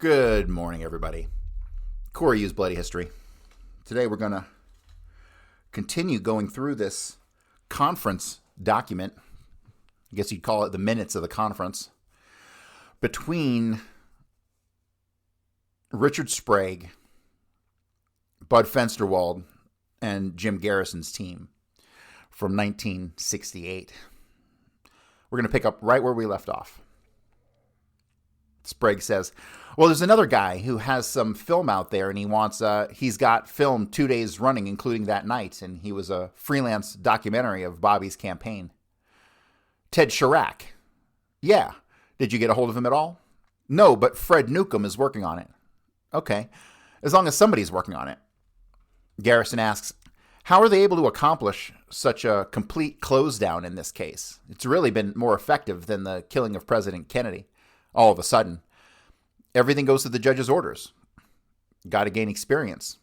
Good morning, everybody. Corey used Bloody History. Today we're going to continue going through this conference document. I guess you'd call it the minutes of the conference between Richard Sprague, Bud Fensterwald, and Jim Garrison's team from 1968. We're going to pick up right where we left off. Sprague says, well, there's another guy who has some film out there, and he's got film 2 days running, including that night, and he was a freelance documentary of Bobby's campaign. Ted Chirac. Yeah. Did you get a hold of him at all? No, but Fred Newcomb is working on it. Okay. As long as somebody's working on it. Garrison asks, how are they able to accomplish such a complete close down in this case? It's really been more effective than the killing of President Kennedy. All of a sudden, everything goes to the judge's orders. Got to gain experience.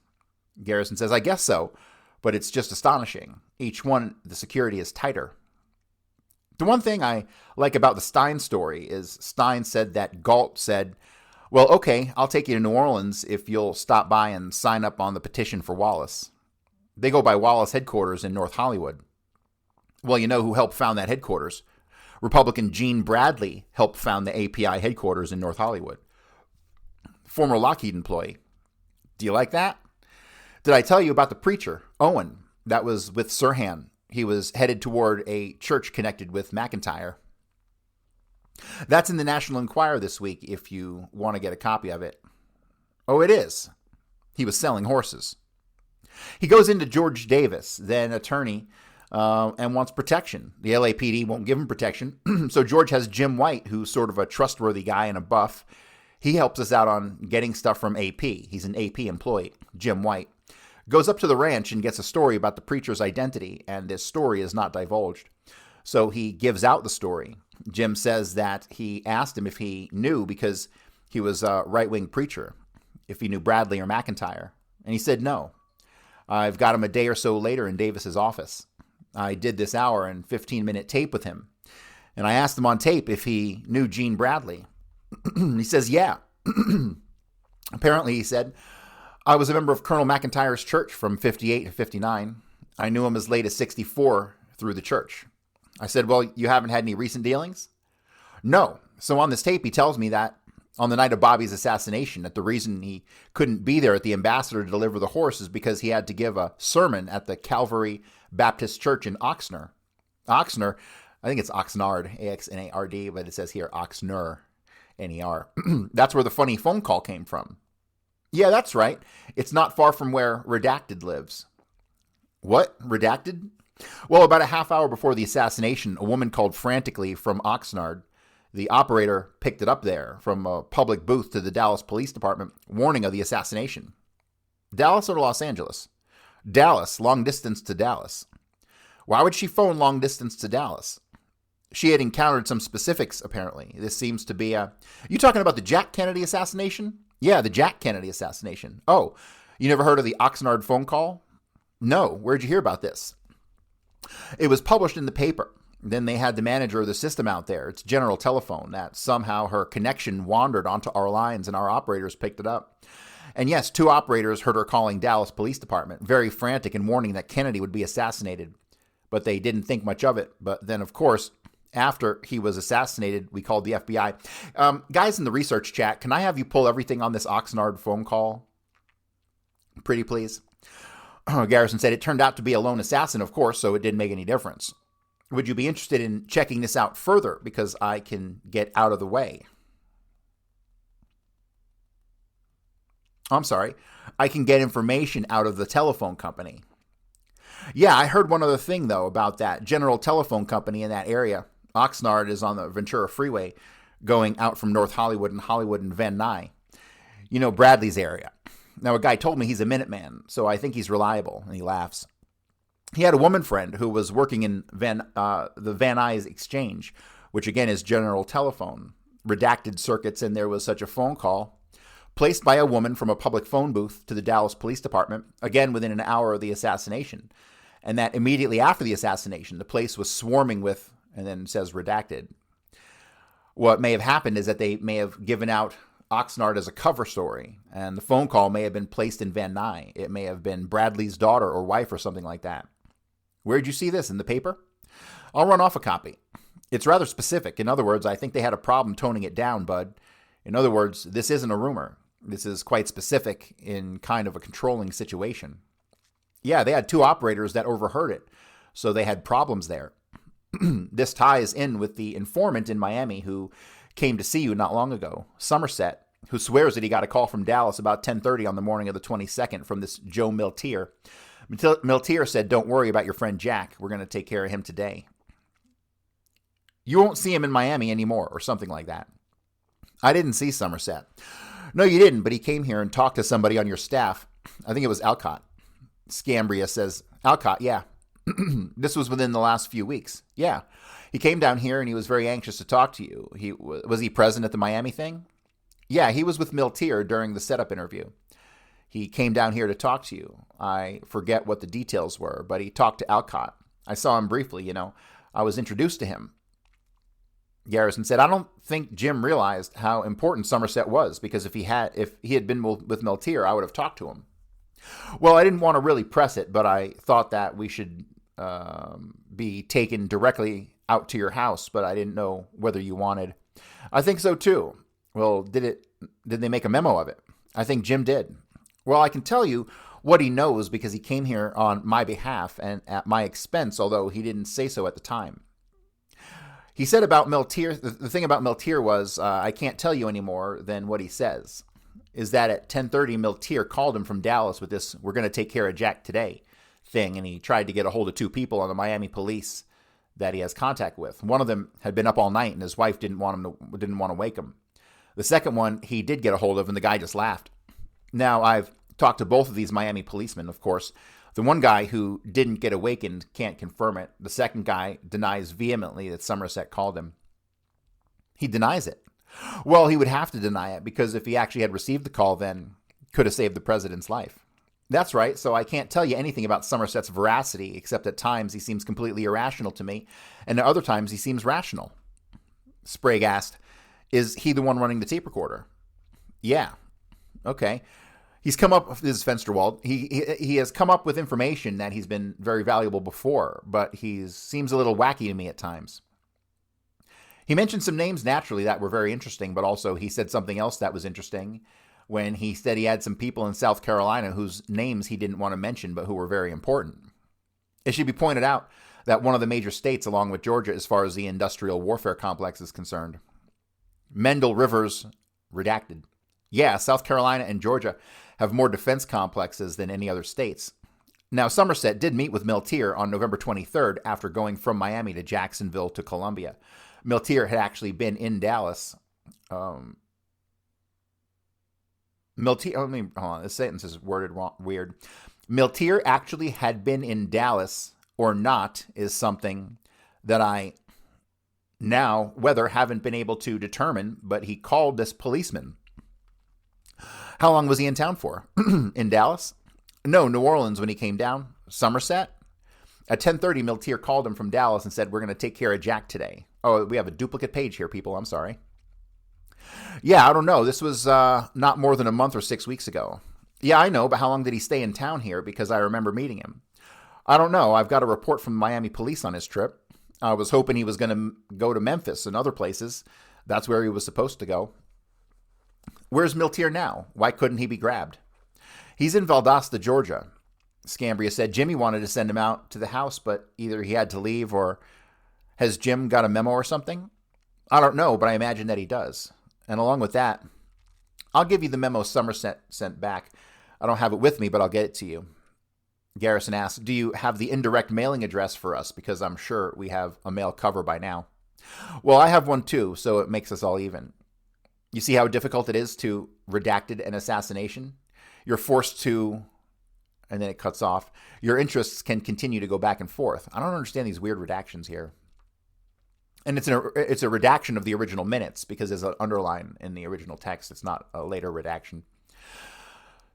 Garrison says, I guess so, but it's just astonishing. Each one, the security is tighter. The one thing I like about the Stein story is Stein said that Galt said, well, okay, I'll take you to New Orleans if you'll stop by and sign up on the petition for Wallace. They go by Wallace headquarters in North Hollywood. Well, you know who helped found that headquarters? Republican Gene Bradley helped found the API headquarters in North Hollywood. Former Lockheed employee. Do you like that? Did I tell you about the preacher, Owen, that was with Sirhan? He was headed toward a church connected with McIntyre. That's in the National Enquirer this week if you want to get a copy of it. Oh, it is. He was selling horses. He goes into George Davis, then attorney, and wants protection. The LAPD won't give him protection. So George has Jim White, who's sort of a trustworthy guy and a buff. He helps us out on getting stuff from AP. He's an AP employee, Jim White. Goes up to the ranch and gets a story about the preacher's identity, and this story is not divulged. So he gives out the story. Jim says that he asked him if he knew because he was a right-wing preacher, if he knew Bradley or McIntyre. And he said no. I've got him a day or so later in Davis's office. I did this hour and 15-minute tape with him. And I asked him on tape if he knew Gene Bradley. He says, yeah. Apparently, he said, I was a member of Colonel McIntyre's church from 58 to 59. I knew him as late as 64 through the church. I said, well, you haven't had any recent dealings? No. So on this tape, he tells me that on the night of Bobby's assassination, that the reason he couldn't be there at the Ambassador to deliver the horse is because he had to give a sermon at the Calvary Baptist Church in Oxnard. Oxnard, I think it's Oxnard, A-X-N-A-R-D, but it says here Oxnard, N-E-R. That's where the funny phone call came from. Yeah, that's right. It's not far from where Redacted lives. What? Redacted? Well, about a half hour before the assassination, a woman called frantically from Oxnard. The operator picked it up there from a public booth to the Dallas Police Department, warning of the assassination. Dallas or Los Angeles? Dallas, long distance to Dallas. Why would she phone long distance to Dallas? She had encountered some specifics, apparently. This seems to be You talking about the Jack Kennedy assassination? Yeah, the Jack Kennedy assassination. Oh, you never heard of the Oxnard phone call? No. Where'd you hear about this? It was published in the paper. Then they had the manager of the system out there. It's General Telephone that somehow her connection wandered onto our lines and our operators picked it up. And yes, 2 operators heard her calling Dallas Police Department, very frantic and warning that Kennedy would be assassinated. But they didn't think much of it. But then, of course, after he was assassinated, we called the FBI. Guys in the research chat, can I have you pull everything on this Oxnard phone call? Pretty please. Garrison said, it turned out to be a lone assassin, of course, so it didn't make any difference. Would you be interested in checking this out further? Because I can get out of the way. I'm sorry. I can get information out of the telephone company. Yeah, I heard one other thing, though, about that General Telephone Company in that area. Oxnard is on the Ventura Freeway going out from North Hollywood and Van Nuys. You know, Bradley's area. Now, a guy told me he's a Minuteman, so I think he's reliable, and he laughs. He had a woman friend who was working in the Van Nuys Exchange, which again is General Telephone, redacted circuits, and there was such a phone call placed by a woman from a public phone booth to the Dallas Police Department, again within an hour of the assassination. And that immediately after the assassination, the place was swarming with, and then it says redacted. What may have happened is that they may have given out Oxnard as a cover story, and the phone call may have been placed in Van Nuys. It may have been Bradley's daughter or wife or something like that. Where'd you see this, in the paper? I'll run off a copy. It's rather specific. In other words, I think they had a problem toning it down, bud. In other words, this isn't a rumor. This is quite specific in kind of a controlling situation. Yeah, they had 2 operators that overheard it, so they had problems there. This ties in with the informant in Miami who came to see you not long ago, Somerset, who swears that he got a call from Dallas about 10:30 on the morning of the 22nd from this Joe Miltier. Miltier said, "Don't worry about your friend Jack. We're going to take care of him today." You won't see him in Miami anymore, or something like that. I didn't see Somerset. No, you didn't, but he came here and talked to somebody on your staff. I think it was Alcott. Scambria says, Alcott, yeah. This was within the last few weeks. Yeah. He came down here and he was very anxious to talk to you. Was he present at the Miami thing? Yeah, he was with Miltier during the setup interview. He came down here to talk to you. I forget what the details were, but he talked to Alcott. I saw him briefly, I was introduced to him. Garrison said, I don't think Jim realized how important Somerset was, because if he had been with Miltier, I would have talked to him. Well, I didn't want to really press it, but I thought that we should be taken directly out to your house, but I didn't know whether you wanted. I think so too. Well, did they make a memo of it? I think Jim did. Well, I can tell you what he knows because he came here on my behalf and at my expense, although he didn't say so at the time. He said about Miltier, the thing about Miltier was, I can't tell you any more than what he says, is that at 10:30, Miltier called him from Dallas with this, "We're going to take care of Jack today" thing, and he tried to get a hold of 2 people on the Miami police that he has contact with. One of them had been up all night, and his wife didn't want to wake him. The second one he did get a hold of, and the guy just laughed. Now, I've talked to both of these Miami policemen, of course. The one guy who didn't get awakened can't confirm it. The second guy denies vehemently that Somerset called him. He denies it. Well, he would have to deny it because if he actually had received the call, then could have saved the president's life. That's right. So I can't tell you anything about Somerset's veracity, except at times he seems completely irrational to me, and at other times he seems rational. Sprague asked, is he the one running the tape recorder? Yeah. Okay. He's come up, this is Fensterwald, he has come up with information that he's been very valuable before, but he seems a little wacky to me at times. He mentioned some names naturally that were very interesting, but also he said something else that was interesting when he said he had some people in South Carolina whose names he didn't want to mention, but who were very important. It should be pointed out that one of the major states, along with Georgia, as far as the industrial warfare complex is concerned. Mendel Rivers, redacted. Yeah, South Carolina and Georgia have more defense complexes than any other states. Now, Somerset did meet with Miltier on November 23rd after going from Miami to Jacksonville to Columbia. Miltier had actually been in Dallas. Hold on, this sentence is worded wrong, weird. Miltier actually had been in Dallas or not is something that I now, whether haven't been able to determine, but he called this policeman. How long was he in town for? In Dallas? No, New Orleans when he came down. Somerset? At 10:30, Miltier called him from Dallas and said, we're going to take care of Jack today. Oh, we have a duplicate page here, people. I'm sorry. Yeah, I don't know. This was not more than a month or 6 weeks ago. Yeah, I know, but how long did he stay in town here? Because I remember meeting him. I don't know. I've got a report from Miami police on his trip. I was hoping he was going to go to Memphis and other places. That's where he was supposed to go. Where's Miltier now? Why couldn't he be grabbed? He's in Valdosta, Georgia. Scambria said Jimmy wanted to send him out to the house, but either he had to leave or has Jim got a memo or something? I don't know, but I imagine that he does. And along with that, I'll give you the memo Somerset sent back. I don't have it with me, but I'll get it to you. Garrison asked, do you have the indirect mailing address for us? Because I'm sure we have a mail cover by now. Well, I have one too, so it makes us all even. You see how difficult it is to redacted an assassination? You're forced to, and then it cuts off. Your interests can continue to go back and forth. I don't understand these weird redactions here. And it's a redaction of the original minutes because there's an underline in the original text. It's not a later redaction.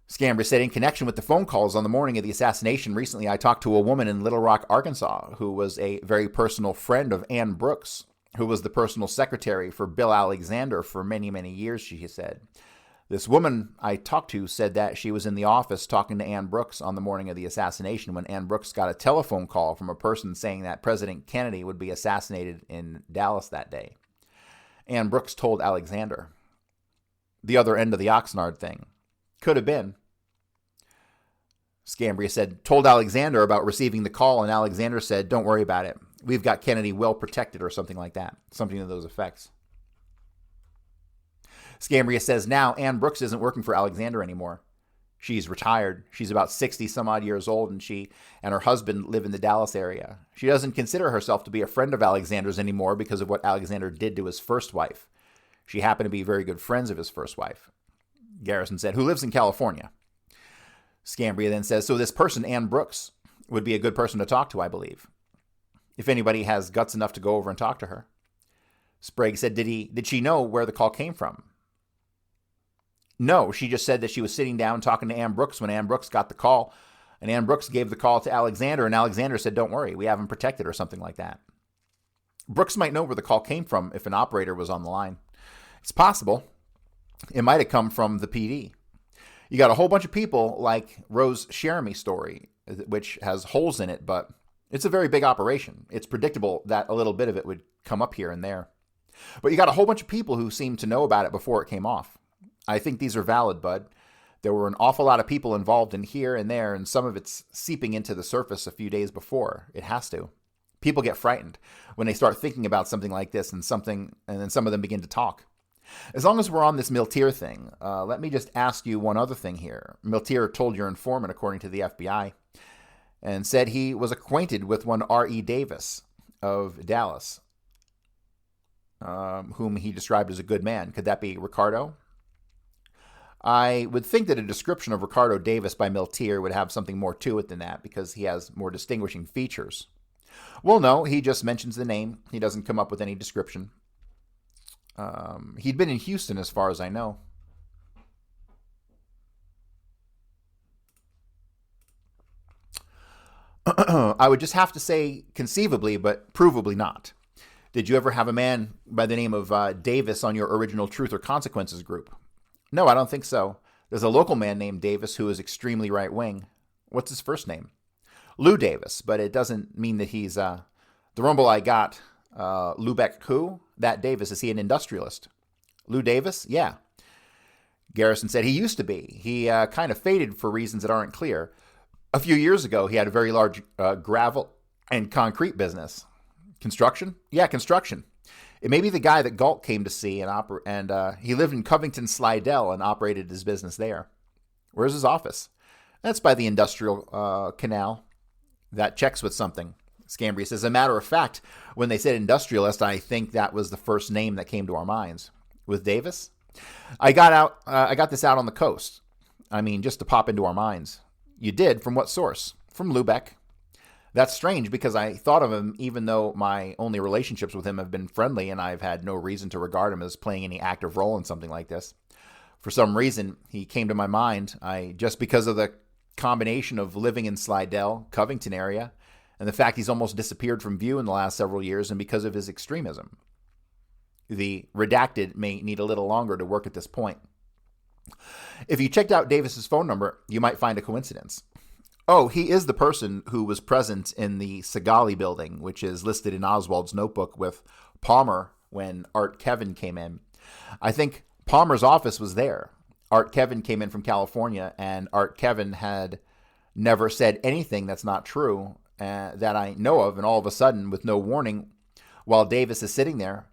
Scambria said, in connection with the phone calls on the morning of the assassination, recently I talked to a woman in Little Rock, Arkansas, who was a very personal friend of Ann Brooks. who was the personal secretary for Bill Alexander for many, many years, she said. This woman I talked to said that she was in the office talking to Ann Brooks on the morning of the assassination when Ann Brooks got a telephone call from a person saying that President Kennedy would be assassinated in Dallas that day. Ann Brooks told Alexander. The other end of the Oxnard thing. Could have been. Scambria said, told Alexander about receiving the call, and Alexander said, don't worry about it. We've got Kennedy well protected, or something like that. Something to those effects. Scambria says now Ann Brooks isn't working for Alexander anymore. She's retired. She's about 60 some odd years old, and she and her husband live in the Dallas area. She doesn't consider herself to be a friend of Alexander's anymore because of what Alexander did to his first wife. She happened to be very good friends of his first wife. Garrison said, who lives in California. Scambria then says, so this person, Ann Brooks, would be a good person to talk to, I believe. If anybody has guts enough to go over and talk to her. Sprague said, did she know where the call came from? No, she just said that she was sitting down talking to Ann Brooks when Ann Brooks got the call, and Ann Brooks gave the call to Alexander, and Alexander said, don't worry, we have him protected, or something like that. Brooks might know where the call came from if an operator was on the line. It's possible. It might have come from the PD. You got a whole bunch of people like Rose Cherami story, which has holes in it, but it's a very big operation. It's predictable that a little bit of it would come up here and there. But you got a whole bunch of people who seem to know about it before it came off. I think these are valid, bud. There were an awful lot of people involved in here and there, and some of it's seeping into the surface a few days before. It has to. People get frightened when they start thinking about something like this and then some of them begin to talk. As long as we're on this Miltier thing, let me just ask you one other thing here. Miltier told your informant, according to the FBI, and said he was acquainted with one R.E. Davis of Dallas, whom he described as a good man. Could that be Ricardo? I would think that a description of Ricardo Davis by Miltier would have something more to it than that because he has more distinguishing features. Well, no, he just mentions the name. He doesn't come up with any description. He'd been in Houston as far as I know. I would just have to say conceivably, but provably not. Did you ever have a man by the name of Davis on your original Truth or Consequences group? No, I don't think so. There's a local man named Davis who is extremely right-wing. What's his first name? Lou Davis, but it doesn't mean that he's... the rumble I got, Lubeck who? That Davis, is he an industrialist? Lou Davis? Yeah. Garrison said he used to be. He kind of faded for reasons that aren't clear. A few years ago, he had a very large gravel and concrete business. Construction? Yeah, construction. It may be the guy that Galt came to see, and he lived in Covington, Slidell, and operated his business there. Where's his office? That's by the industrial canal. That checks with something. Scambria says, as a matter of fact, when they said industrialist, I think that was the first name that came to our minds. With Davis? I got this out on the coast. I mean, just to pop into our minds. You did? From what source? From Lubeck. That's strange because I thought of him even though my only relationships with him have been friendly and I've had no reason to regard him as playing any active role in something like this. For some reason, he came to my mind. Just because of the combination of living in Slidell, Covington area, and the fact he's almost disappeared from view in the last several years and because of his extremism. The redacted may need a little longer to work at this point. If you checked out Davis's phone number, you might find a coincidence. Oh, he is the person who was present in the Segali building, which is listed in Oswald's notebook with Palmer when Art Kevin came in. I think Palmer's office was there. Art Kevin came in from California, and Art Kevin had never said anything that's not true that I know of, and all of a sudden, with no warning, while Davis is sitting there,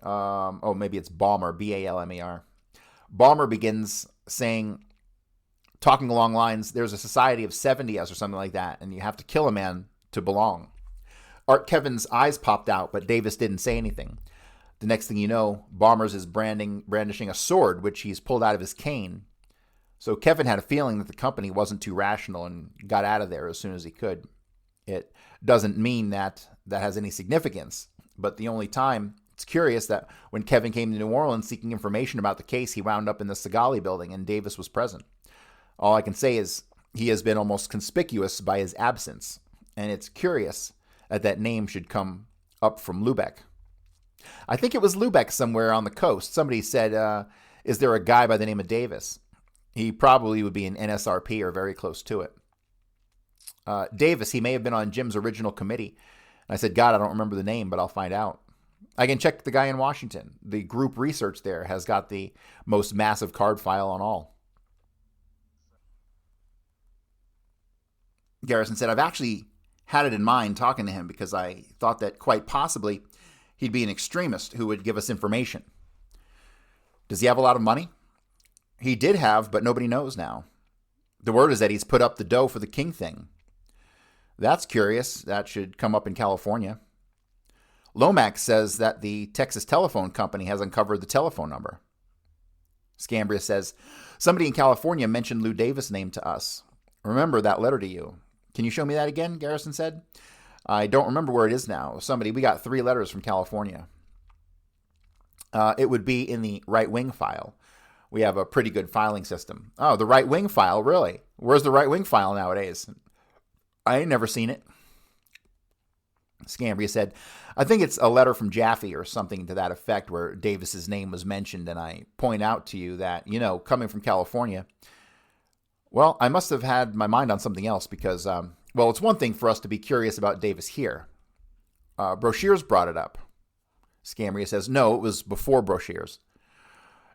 maybe it's Balmer, B-A-L-M-E-R. Balmer begins talking along lines, there's a society of 70 us or something like that, and you have to kill a man to belong. Art Kevin's eyes popped out, but Davis didn't say anything. The next thing you know, Balmer's is brandishing a sword, which he's pulled out of his cane. So Kevin had a feeling that the company wasn't too rational and got out of there as soon as he could. It doesn't mean that has any significance, but the only time, it's curious that when Kevin came to New Orleans seeking information about the case, he wound up in the Segali building and Davis was present. All I can say is he has been almost conspicuous by his absence, and it's curious that name should come up from Lubeck. I think it was Lubeck somewhere on the coast. Somebody said, is there a guy by the name of Davis? He probably would be an NSRP or very close to it. Davis, he may have been on Jim's original committee. I said, God, I don't remember the name, but I'll find out. I can check the guy in Washington. The group research there has got the most massive card file on all. Garrison said, I've actually had it in mind talking to him because I thought that quite possibly he'd be an extremist who would give us information. Does he have a lot of money? He did have, but nobody knows now. The word is that he's put up the dough for the King thing. That's curious. That should come up in California. Lomax says that the Texas Telephone Company has uncovered the telephone number. Scambria says, somebody in California mentioned Lou Davis' name to us. Remember that letter to you. Can you show me that again? Garrison said. I don't remember where it is now. We got 3 letters from California. It would be in the right wing file. We have a pretty good filing system. Oh, the right wing file, really? Where's the right wing file nowadays? I ain't never seen it. Scambria said, I think it's a letter from Jaffe or something to that effect where Davis's name was mentioned, and I point out to you that, coming from California, well, I must have had my mind on something else because, it's one thing for us to be curious about Davis here. Brochures brought it up. Scambria says, no, it was before Brochures.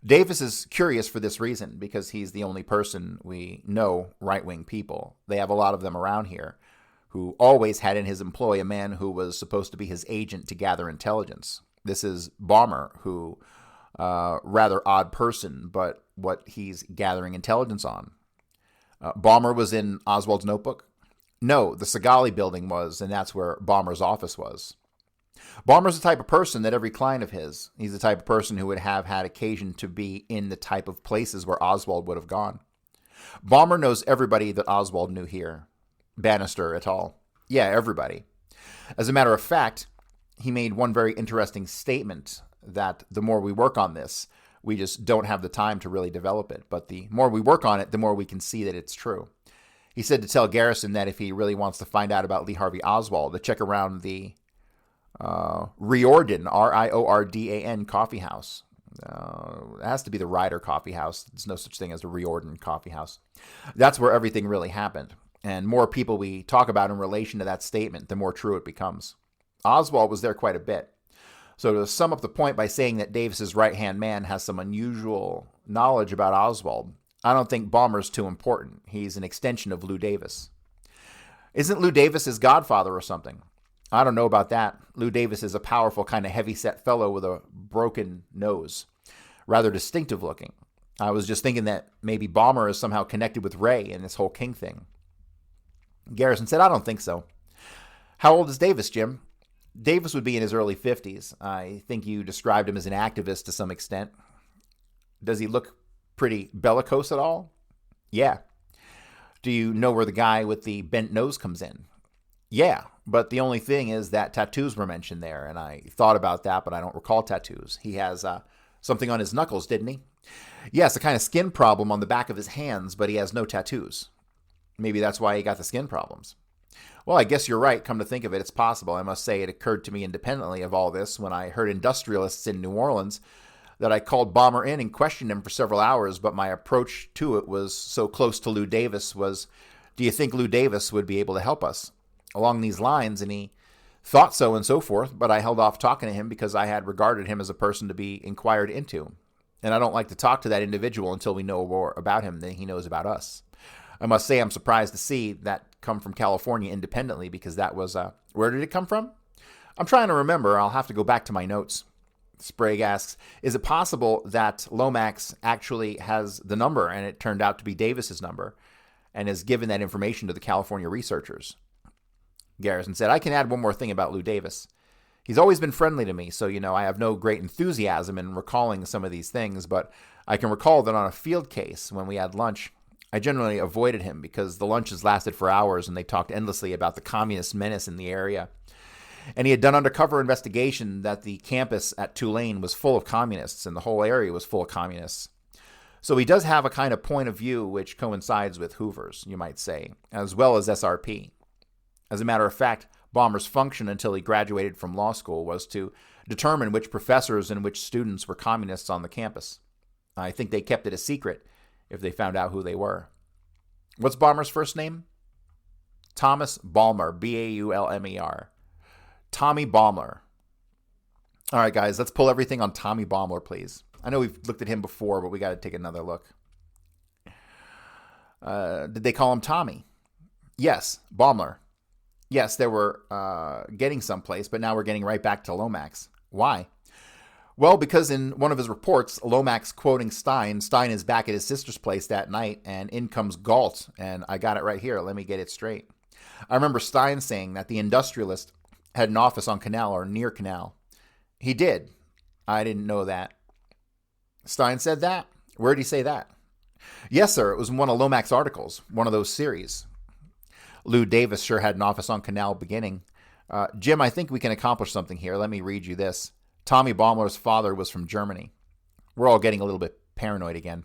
Davis is curious for this reason because he's the only person we know, right-wing people. They have a lot of them around here who always had in his employ a man who was supposed to be his agent to gather intelligence. This is Balmer, who, rather odd person, but what he's gathering intelligence on. Balmer was in Oswald's notebook? No, the Segali building was, and that's where Balmer's office was. Balmer's the type of person that every client of his, he's the type of person who would have had occasion to be in the type of places where Oswald would have gone. Balmer knows everybody that Oswald knew here. Bannister et al. Yeah, everybody. As a matter of fact, he made one very interesting statement that the more we work on this, we just don't have the time to really develop it. But the more we work on it, the more we can see that it's true. He said to tell Garrison that if he really wants to find out about Lee Harvey Oswald, to check around the Riordan, Riordan coffee house. It has to be the Ryder coffee house. There's no such thing as a Riordan coffee house. That's where everything really happened. And more people we talk about in relation to that statement, the more true it becomes. Oswald was there quite a bit. So to sum up the point by saying that Davis's right-hand man has some unusual knowledge about Oswald, I don't think Balmer's too important. He's an extension of Lou Davis. Isn't Lou Davis his godfather or something? I don't know about that. Lou Davis is a powerful kind of heavy-set fellow with a broken nose. Rather distinctive looking. I was just thinking that maybe Balmer is somehow connected with Ray in this whole King thing. Garrison said, I don't think so. How old is Davis, Jim? Davis would be in his early 50s. I think you described him as an activist to some extent. Does he look pretty bellicose at all? Yeah. Do you know where the guy with the bent nose comes in? Yeah, but the only thing is that tattoos were mentioned there, and I thought about that, but I don't recall tattoos. He has something on his knuckles, didn't he? Yes, a kind of skin problem on the back of his hands, but he has no tattoos. Maybe that's why he got the skin problems. Well, I guess you're right. Come to think of it, it's possible. I must say it occurred to me independently of all this when I heard industrialists in New Orleans that I called Balmer in and questioned him for several hours, but my approach to it was so close to Lou Davis was, do you think Lou Davis would be able to help us? Along these lines, and he thought so and so forth, but I held off talking to him because I had regarded him as a person to be inquired into. And I don't like to talk to that individual until we know more about him than he knows about us. I must say I'm surprised to see that come from California independently because that was, where did it come from? I'm trying to remember. I'll have to go back to my notes. Sprague asks, is it possible that Lomax actually has the number and it turned out to be Davis's number and has given that information to the California researchers? Garrison said, I can add one more thing about Lou Davis. He's always been friendly to me, so, I have no great enthusiasm in recalling some of these things, but I can recall that on a field case when we had lunch, I generally avoided him because the lunches lasted for hours and they talked endlessly about the communist menace in the area. And he had done undercover investigation that the campus at Tulane was full of communists and the whole area was full of communists. So he does have a kind of point of view which coincides with Hoover's, you might say, as well as SRP. As a matter of fact, Balmer's function until he graduated from law school was to determine which professors and which students were communists on the campus. I think they kept it a secret if they found out who they were. What's Ballmer's first name? Thomas Ballmer, Baulmer. Tommy Ballmer. All right, guys, let's pull everything on Tommy Ballmer, please. I know we've looked at him before, but we got to take another look. Did they call him Tommy? Yes, Ballmer. Yes, they were getting someplace, but now we're getting right back to Lomax. Why? Well, because in one of his reports, Lomax quoting Stein is back at his sister's place that night, and in comes Galt, and I got it right here. Let me get it straight. I remember Stein saying that the industrialist had an office on Canal or near Canal. He did. I didn't know that. Stein said that? Where did he say that? Yes, sir. It was in one of Lomax's articles, one of those series. Lou Davis sure had an office on Canal beginning. Jim, I think we can accomplish something here. Let me read you this. Tommy Ballmer's father was from Germany. We're all getting a little bit paranoid again.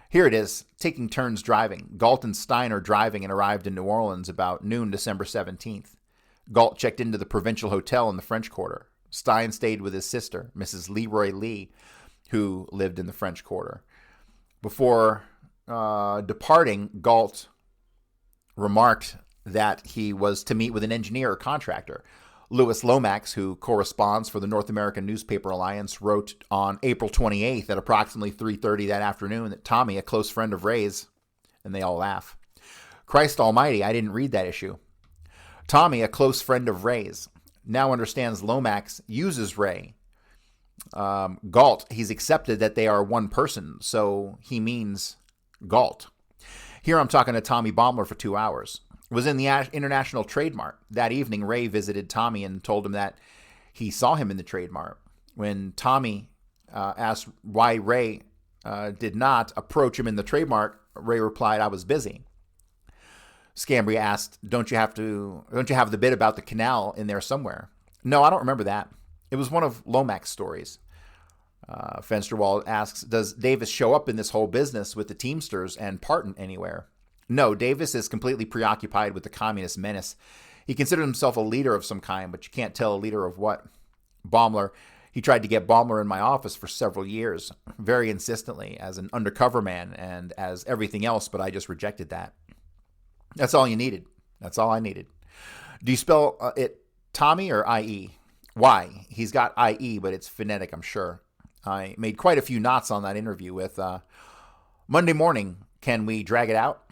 Here it is, taking turns driving. Galt and Stein are driving and arrived in New Orleans about noon December 17th. Galt checked into the Provincial Hotel in the French Quarter. Stein stayed with his sister, Mrs. Leroy Lee, who lived in the French Quarter. Before departing, Galt remarked that he was to meet with an engineer or contractor. Louis Lomax, who corresponds for the North American Newspaper Alliance, wrote on April 28th at approximately 3:30 that afternoon that Tommy, a close friend of Ray's, and they all laugh. Christ almighty, I didn't read that issue. Tommy, a close friend of Ray's, now understands Lomax uses Ray. Galt, he's accepted that they are one person, so he means Galt. Here I'm talking to Tommy Ballmer for 2 hours. It was in the International Trade Mart. That evening, Ray visited Tommy and told him that he saw him in the Trade Mart. When Tommy asked why Ray did not approach him in the Trade Mart, Ray replied, "I was busy." Scambria asked, don't you have the bit about the canal in there somewhere? No, I don't remember that. It was one of Lomax's stories. Fensterwald asks, does Davis show up in this whole business with the Teamsters and Parton anywhere? No, Davis is completely preoccupied with the communist menace. He considered himself a leader of some kind, but you can't tell a leader of what. Ballmer, he tried to get Ballmer in my office for several years, very insistently, as an undercover man and as everything else, but I just rejected that. That's all you needed. That's all I needed. Do you spell it Tommy or I-E? Why? He's got I-E, but it's phonetic, I'm sure. I made quite a few knots on that interview with Monday morning. Can we drag it out?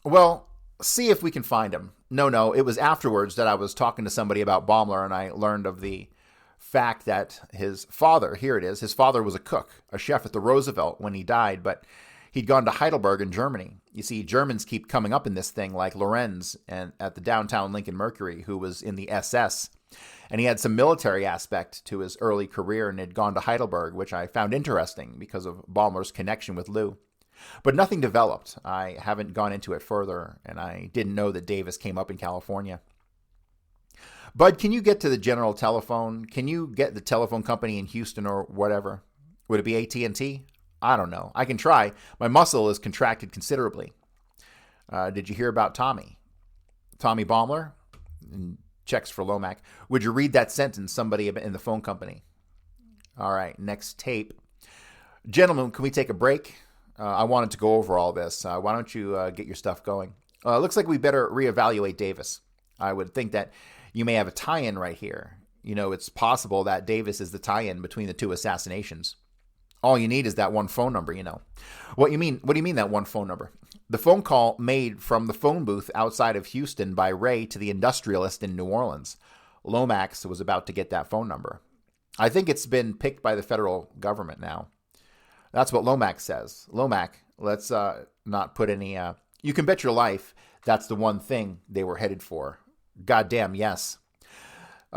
Well, see if we can find him. No, it was afterwards that I was talking to somebody about Ballmer, and I learned of the fact that his father, here it is, his father was a cook, a chef at the Roosevelt when he died, but he'd gone to Heidelberg in Germany. You see, Germans keep coming up in this thing, like Lorenz and at the downtown Lincoln Mercury, who was in the SS. And he had some military aspect to his early career and had gone to Heidelberg, which I found interesting because of Ballmer's connection with Lou. But nothing developed. I haven't gone into it further, and I didn't know that Davis came up in California. Bud, can you get to the General Telephone? Can you get the telephone company in Houston or whatever? Would it be AT&T? I don't know. I can try. My muscle is contracted considerably. Did you hear about Tommy? Tommy Ballmer? And checks for Lomax. Would you read that sentence, somebody in the phone company? All right, next tape. Gentlemen, can we take a break? I wanted to go over all this. Why don't you get your stuff going? Looks like we better reevaluate Davis. I would think that you may have a tie-in right here. You know, it's possible that Davis is the tie-in between the two assassinations. All you need is that one phone number, you know. What do you mean that one phone number? The phone call made from the phone booth outside of Houston by Ray to the industrialist in New Orleans. Lomax was about to get that phone number. I think it's been picked by the federal government now. That's what Lomax says. Lomax, let's not put any... you can bet your life that's the one thing they were headed for. Goddamn, yes.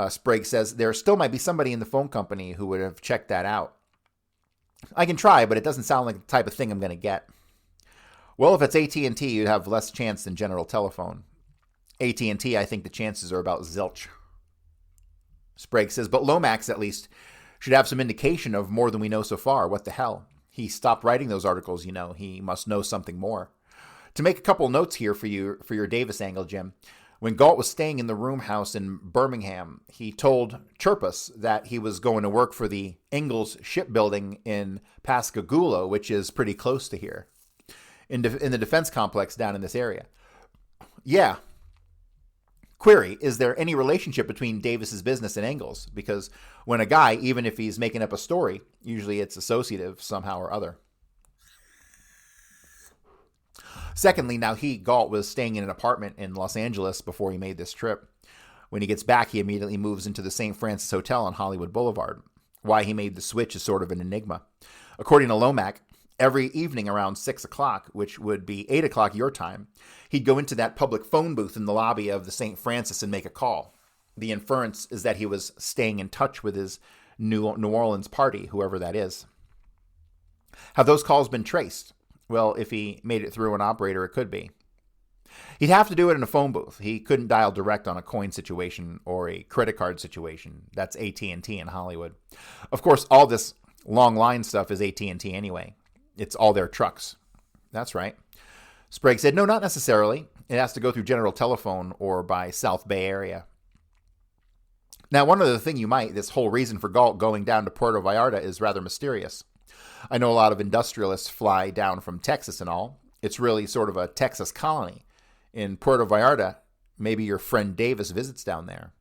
Sprague says, there still might be somebody in the phone company who would have checked that out. I can try, but it doesn't sound like the type of thing I'm going to get. Well, if it's AT&T, you'd have less chance than General Telephone. AT&T, I think the chances are about zilch. Sprague says, but Lomax, at least, should have some indication of more than we know so far. What the hell? He stopped writing those articles, you know. He must know something more. To make a couple notes here for your Davis angle, Jim. When Galt was staying in the room house in Birmingham, he told Chirpus that he was going to work for the Ingalls shipbuilding in Pascagoula, which is pretty close to here, in the defense complex down in this area. Yeah. Query, is there any relationship between Davis's business and Ingalls? Because when a guy, even if he's making up a story, usually it's associative somehow or other. Secondly, now Galt was staying in an apartment in Los Angeles before he made this trip. When he gets back, he immediately moves into the St. Francis Hotel on Hollywood Boulevard. Why he made the switch is sort of an enigma. According to Lomack, every evening around 6 o'clock, which would be 8 o'clock your time, he'd go into that public phone booth in the lobby of the St. Francis and make a call. The inference is that he was staying in touch with his New Orleans party, whoever that is. Have those calls been traced? Well, if he made it through an operator, it could be. He'd have to do it in a phone booth. He couldn't dial direct on a coin situation or a credit card situation. That's AT&T in Hollywood. Of course, all this long line stuff is AT&T anyway. It's all their trucks. That's right. Sprague said, no, not necessarily. It has to go through General Telephone or by South Bay area. Now, one other thing this whole reason for Galt going down to Puerto Vallarta is rather mysterious. I know a lot of industrialists fly down from Texas and all. It's really sort of a Texas colony. In Puerto Vallarta, maybe your friend Davis visits down there.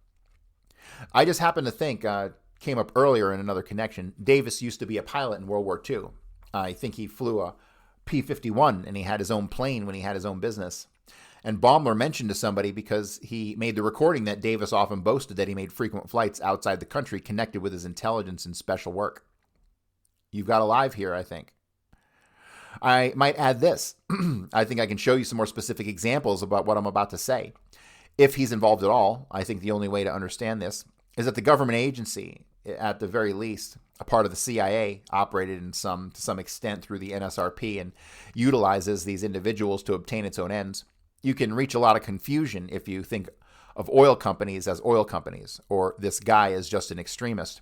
I just happen to think, came up earlier in another connection, Davis used to be a pilot in World War II. I think he flew a P-51 and he had his own plane when he had his own business. And Baumler mentioned to somebody because he made the recording that Davis often boasted that he made frequent flights outside the country connected with his intelligence and special work. You've got a live here, I think. I might add this. I think I can show you some more specific examples about what I'm about to say. If he's involved at all, I think the only way to understand this is that the government agency, at the very least, a part of the CIA, operated to some extent through the NSRP and utilizes these individuals to obtain its own ends. You can reach a lot of confusion if you think of oil companies as oil companies, or this guy as just an extremist.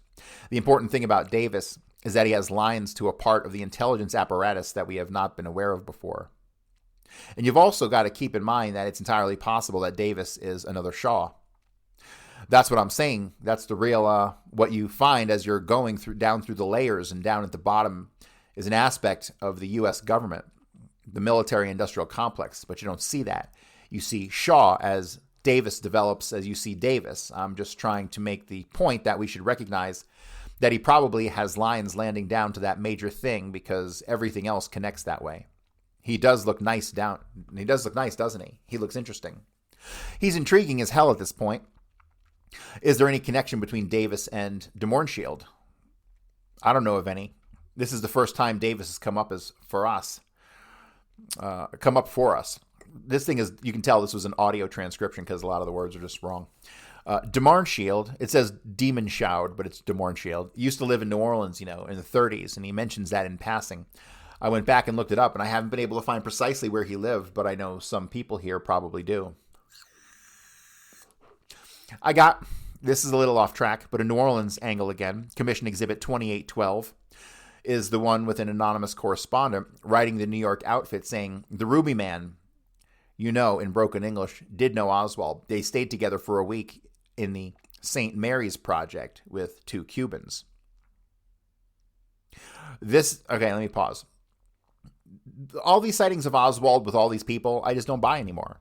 The important thing about Davis is that he has lines to a part of the intelligence apparatus that we have not been aware of before. And you've also got to keep in mind that it's entirely possible that Davis is another Shaw. That's what I'm saying. That's the real, what you find as you're going down through the layers, and down at the bottom is an aspect of the U.S. government, the military-industrial complex, but you don't see that. You see Shaw as Davis develops as you see Davis. I'm just trying to make the point that we should recognize that he probably has lines landing down to that major thing because everything else connects that way. He does look nice, doesn't he? He looks interesting. He's intriguing as hell at this point. Is there any connection between Davis and de Mohrenschildt? I don't know of any. This is the first time Davis has come up for us. This thing is, you can tell this was an audio transcription because a lot of the words are just wrong. De Mohrenschildt, it says Demon Shoud, but it's de Mohrenschildt, used to live in New Orleans, in the 30s, and he mentions that in passing. I went back and looked it up, and I haven't been able to find precisely where he lived, but I know some people here probably do. This is a little off track, but a New Orleans angle again. Commission Exhibit 2812 is the one with an anonymous correspondent writing the New York outfit saying, the Ruby Man, in broken English, did know Oswald. They stayed together for a week in the St. Mary's Project with 2 Cubans. Okay, let me pause. All these sightings of Oswald with all these people, I just don't buy anymore.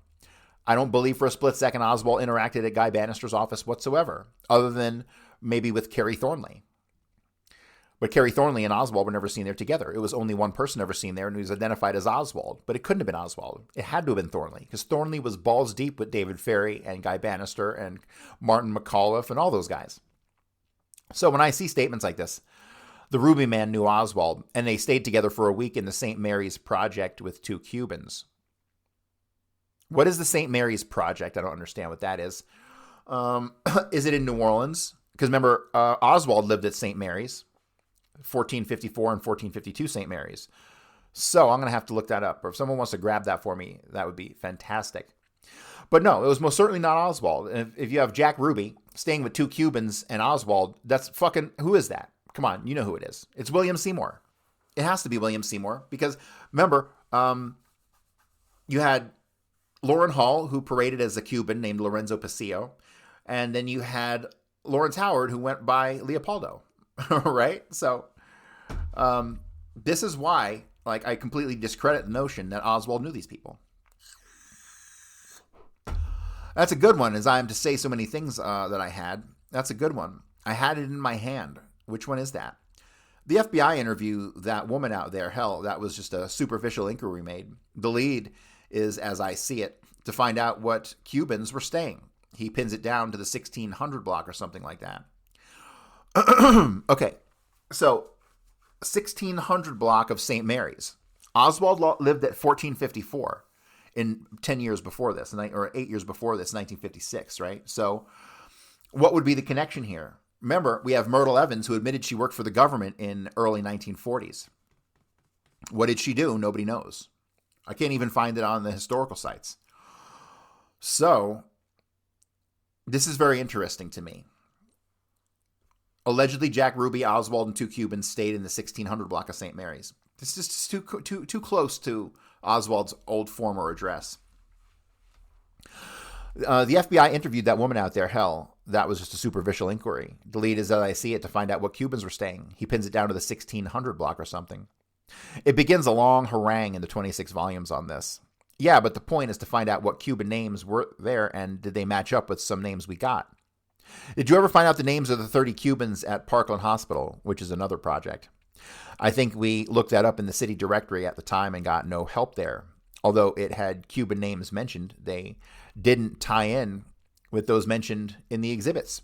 I don't believe for a split second Oswald interacted at Guy Bannister's office whatsoever, other than maybe with Kerry Thornley. But Kerry Thornley and Oswald were never seen there together. It was only one person ever seen there, and he was identified as Oswald. But it couldn't have been Oswald. It had to have been Thornley, because Thornley was balls deep with David Ferrie and Guy Bannister and Martin McAuliffe and all those guys. So when I see statements like this, the Ruby Man knew Oswald, and they stayed together for a week in the St. Mary's Project with 2 Cubans. What is the St. Mary's Project? I don't understand what that is. Is it in New Orleans? Because remember, Oswald lived at St. Mary's. 1454 and 1452 St. Mary's. So I'm going to have to look that up. Or if someone wants to grab that for me, that would be fantastic. But no, it was most certainly not Oswald. And if you have Jack Ruby staying with 2 Cubans and Oswald, that's fucking, who is that? Come on, you know who it is. It's William Seymour. It has to be William Seymour because remember, you had Lauren Hall, who paraded as a Cuban named Lorenzo Pasillo. And then you had Lawrence Howard, who went by Leopoldo, right? So this is why, like, I completely discredit the notion that Oswald knew these people. That's a good one, as I am to say so many things that I had. That's a good one. I had it in my hand. Which one is that? The FBI interview that woman out there, hell, that was just a superficial inquiry made. The lead is, as I see it, to find out what Cubans were staying. He pins it down to the 1600 block or something like that. Okay, so 1600 block of St. Mary's. Oswald lived at 1454 in 10 years before this, or 8 years before this, 1956, right? So what would be the connection here? Remember, we have Myrtle Evans, who admitted she worked for the government in early 1940s. What did she do? Nobody knows. I can't even find it on the historical sites. So this is very interesting to me. Allegedly, Jack Ruby, Oswald, and 2 Cubans stayed in the 1600 block of St. Mary's. This is just too close to Oswald's old former address. The FBI interviewed that woman out there. Hell, that was just a superficial inquiry. The lead is, as I see it, to find out what Cubans were staying. He pins it down to the 1600 block or something. It begins a long harangue in the 26 volumes on this. Yeah, but the point is to find out what Cuban names were there and did they match up with some names we got. Did you ever find out the names of the 30 Cubans at Parkland Hospital, which is another project? I think we looked that up in the city directory at the time and got no help there. Although it had Cuban names mentioned, they didn't tie in with those mentioned in the exhibits.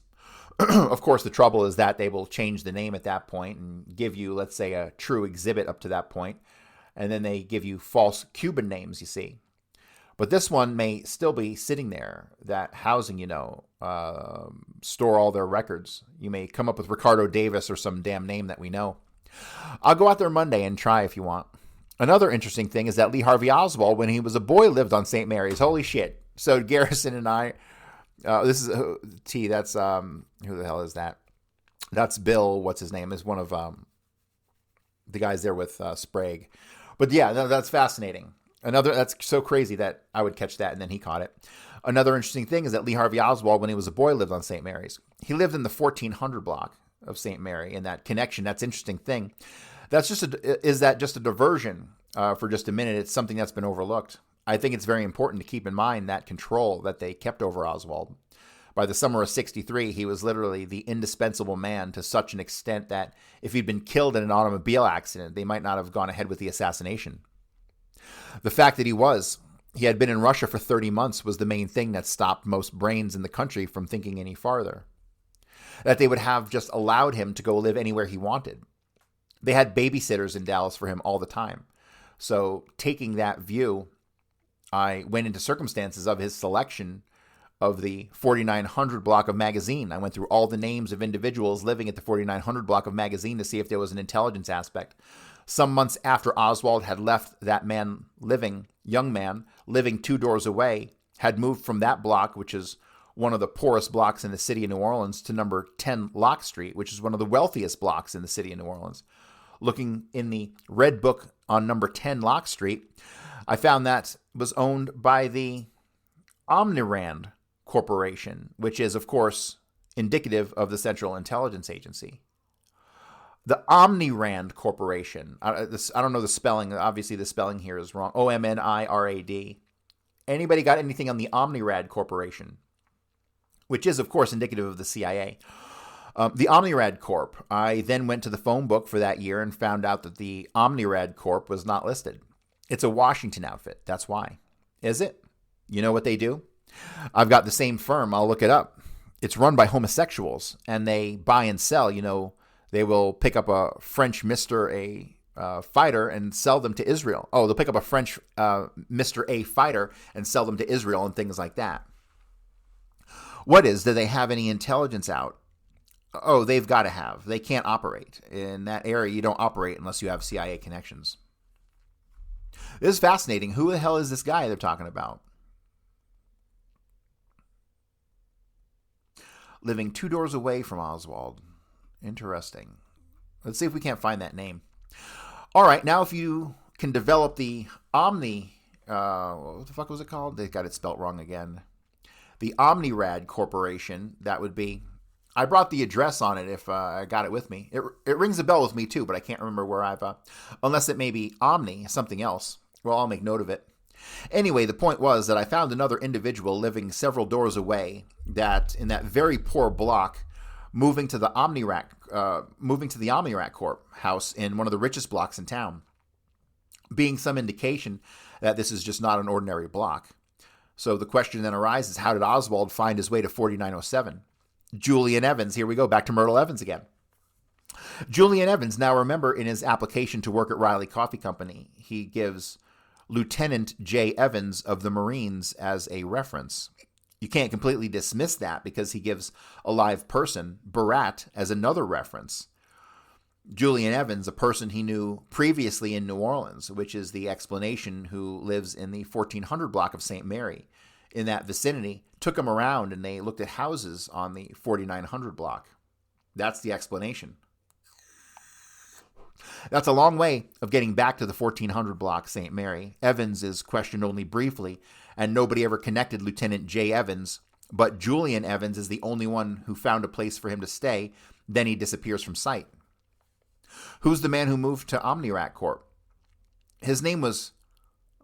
Of course, the trouble is that they will change the name at that point and give you, let's say, a true exhibit up to that point, and then they give you false Cuban names, you see. But this one may still be sitting there, that housing, store all their records. You may come up with Ricardo Davis or some damn name that we know. I'll go out there Monday and try if you want. Another interesting thing is that Lee Harvey Oswald, when he was a boy, lived on St. Mary's. Holy shit. So Garrison and I, this is T, that's, who the hell is that? That's Bill, what's his name, is one of the guys there with Sprague. But yeah, that's fascinating. That's so crazy that I would catch that and then he caught it. Another interesting thing is that Lee Harvey Oswald, when he was a boy, lived on St. Mary's. He lived in the 1400 block of St. Mary, and that connection, that's an interesting thing. Is that just a diversion for just a minute? It's something that's been overlooked. I think it's very important to keep in mind that control that they kept over Oswald. By the summer of 63, he was literally the indispensable man to such an extent that if he'd been killed in an automobile accident, they might not have gone ahead with the assassination. The fact that he had been in Russia for 30 months was the main thing that stopped most brains in the country from thinking any farther. That they would have just allowed him to go live anywhere he wanted. They had babysitters in Dallas for him all the time. So taking that view, I went into circumstances of his selection of the 4900 block of Magazine. I went through all the names of individuals living at the 4900 block of Magazine to see if there was an intelligence aspect. Some months after Oswald had left, that young man living 2 doors away, had moved from that block, which is one of the poorest blocks in the city of New Orleans, to number 10 Locke Street, which is one of the wealthiest blocks in the city of New Orleans. Looking in the Red Book on number 10 Locke Street, I found that was owned by the Omnirand Corporation, which is, of course, indicative of the Central Intelligence Agency. The Omnirand Corporation. I don't know the spelling. Obviously, the spelling here is wrong. Omnirad. Anybody got anything on the Omnirad Corporation? Which is, of course, indicative of the CIA. The Omnirad Corp. I then went to the phone book for that year and found out that the Omnirad Corp was not listed. It's a Washington outfit. That's why. Is it? You know what they do? I've got the same firm. I'll look it up. It's run by homosexuals, and they buy and sell. They will pick up a French Mr. A fighter and sell them to Israel. Oh, they'll pick up a French Mr. A fighter and sell them to Israel and things like that. Do they have any intelligence out? Oh, they've got to have. They can't operate. In that area, you don't operate unless you have CIA connections. This is fascinating. Who the hell is this guy they're talking about? Living 2 doors away from Oswald. Interesting. Let's see if we can't find that name. All right, now if you can develop the Omnirad what the fuck was it called? They got it spelt wrong again. The Omnirad Corporation, that would be. I brought the address on it if I got it with me. It rings a bell with me too, but I can't remember where I've, unless it may be Omni, something else. Well, I'll make note of it. Anyway, the point was that I found another individual living several doors away that in that very poor block, moving to the Omnirac Corp house in one of the richest blocks in town, being some indication that this is just not an ordinary block. So the question then arises, how did Oswald find his way to 4907? Julian Evans, here we go, back to Myrtle Evans again. Julian Evans, now remember in his application to work at Riley Coffee Company, he gives Lieutenant J. Evans of the Marines as a reference. You can't completely dismiss that because he gives a live person, Barat, as another reference. Julian Evans, a person he knew previously in New Orleans, which is the explanation, who lives in the 1400 block of St. Mary. In that vicinity, took him around and they looked at houses on the 4900 block. That's the explanation. That's a long way of getting back to the 1400 block, St. Mary. Evans is questioned only briefly, and nobody ever connected Lieutenant J. Evans, but Julian Evans is the only one who found a place for him to stay. Then he disappears from sight. Who's the man who moved to Omnirac Corp? His name was,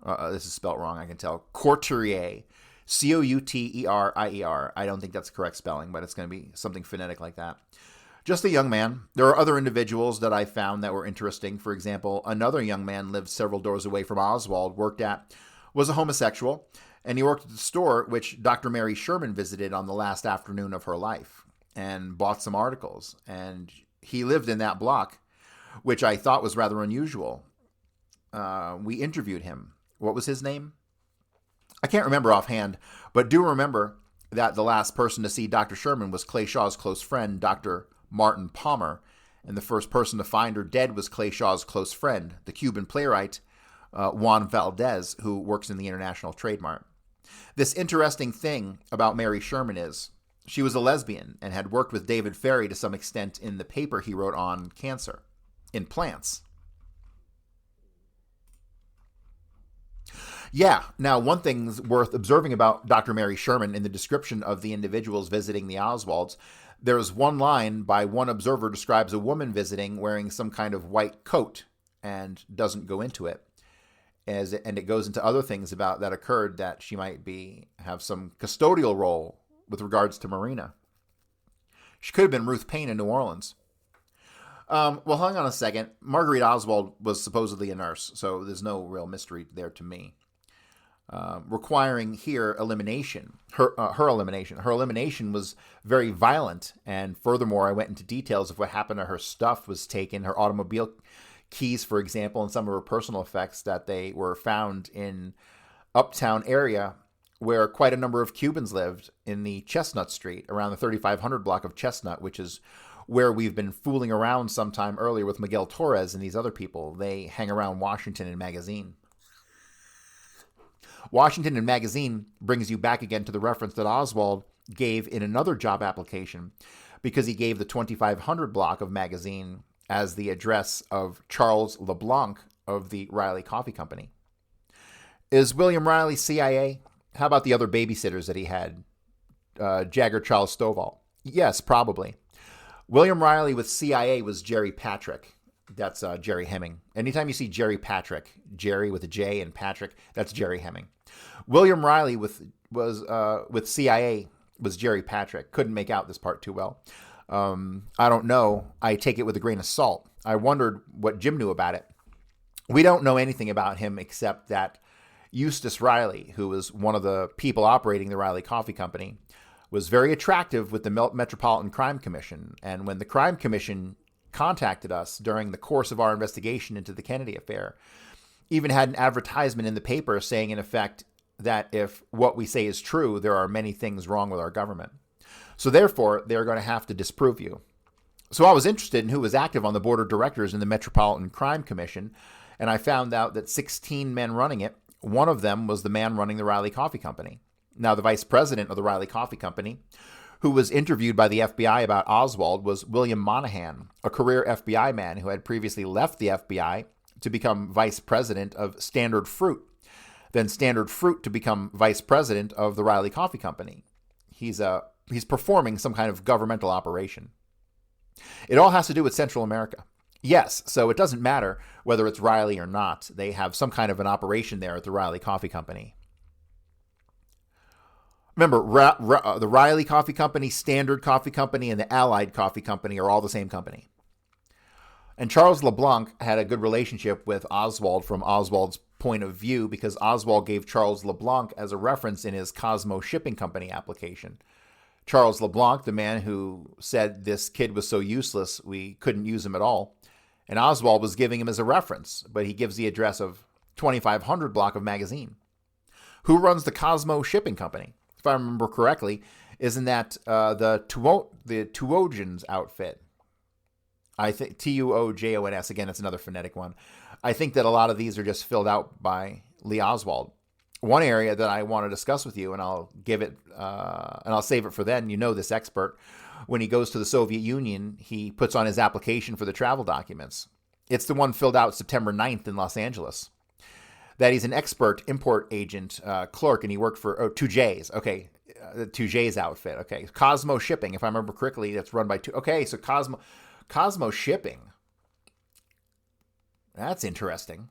this is spelt wrong, I can tell, Couturier. Couterier. I don't think that's the correct spelling, but it's going to be something phonetic like that. Just a young man. There are other individuals that I found that were interesting. For example, another young man lived several doors away from Oswald, was a homosexual, and he worked at the store which Dr. Mary Sherman visited on the last afternoon of her life and bought some articles. And he lived in that block, which I thought was rather unusual. We interviewed him. What was his name? I can't remember offhand, but do remember that the last person to see Dr. Sherman was Clay Shaw's close friend, Dr. Martin Palmer, and the first person to find her dead was Clay Shaw's close friend, the Cuban playwright Juan Valdez, who works in the International Trade Mart. This interesting thing about Mary Sherman is she was a lesbian and had worked with David Ferrie to some extent in the paper he wrote on cancer in plants. Yeah, now one thing's worth observing about Dr. Mary Sherman in the description of the individuals visiting the Oswalds. There's one line by one observer describes a woman visiting wearing some kind of white coat and doesn't go into it. And it goes into other things about that occurred, that she might have some custodial role with regards to Marina. She could have been Ruth Payne in New Orleans. Well, hang on a second. Marguerite Oswald was supposedly a nurse, so there's no real mystery there to me. Requiring here elimination, her elimination. Her elimination was very violent, and furthermore, I went into details of what happened to her stuff was taken, her automobile keys, for example, and some of her personal effects, that they were found in uptown area where quite a number of Cubans lived in the Chestnut Street, around the 3500 block of Chestnut, which is where we've been fooling around sometime earlier with Miguel Torres and these other people. They hang around Washington and Magazine. Washington and Magazine brings you back again to the reference that Oswald gave in another job application, because he gave the 2500 block of Magazine as the address of Charles LeBlanc of the Riley Coffee Company. Is William Riley CIA? How about the other babysitters that he had? Jagger Charles Stovall? Yes, probably. William Riley with CIA was Jerry Patrick. That's Jerry Hemming. Anytime you see Jerry Patrick, Jerry with a J and Patrick, that's Jerry Hemming. William Riley with CIA was Jerry Patrick. Couldn't make out this part too well. I don't know. I take it with a grain of salt. I wondered what Jim knew about it. We don't know anything about him except that Eustace Riley, who was one of the people operating the Riley Coffee Company, was very attractive with the Metropolitan Crime Commission. And when the Crime Commission contacted us during the course of our investigation into the Kennedy affair, even had an advertisement in the paper saying, in effect, that if what we say is true, there are many things wrong with our government. So therefore, they're going to have to disprove you. So I was interested in who was active on the board of directors in the Metropolitan Crime Commission, and I found out that 16 men running it, one of them was the man running the Riley Coffee Company. Now, the vice president of the Riley Coffee Company, who was interviewed by the FBI about Oswald, was William Monahan, a career FBI man who had previously left the FBI to become vice president of Standard Fruit. then Standard Fruit to become vice president of the Riley Coffee Company. He's performing some kind of governmental operation. It all has to do with Central America. Yes, so it doesn't matter whether it's Riley or not. They have some kind of an operation there at the Riley Coffee Company. Remember, the Riley Coffee Company, Standard Coffee Company, and the Allied Coffee Company are all the same company. And Charles LeBlanc had a good relationship with Oswald from Oswald's point of view because Oswald gave Charles LeBlanc as a reference in his Cosmo Shipping Company application. Charles LeBlanc, the man who said this kid was so useless we couldn't use him at all, and Oswald was giving him as a reference, but he gives the address of 2500 block of Magazine. Who runs the Cosmo Shipping Company? If I remember correctly, isn't that the Tuojans outfit? I think Tuojons. Again, it's another phonetic one. I think that a lot of these are just filled out by Lee Oswald. One area that I want to discuss with you, and I'll give it, and I'll save it for then. You know this expert. When he goes to the Soviet Union, he puts on his application for the travel documents. It's the one filled out September 9th in Los Angeles. That he's an expert import agent clerk, and he worked for 2J's. Okay, 2J's outfit. Okay, Cosmo Shipping, if I remember correctly, that's run by two. Okay, so Cosmo Shipping. That's interesting.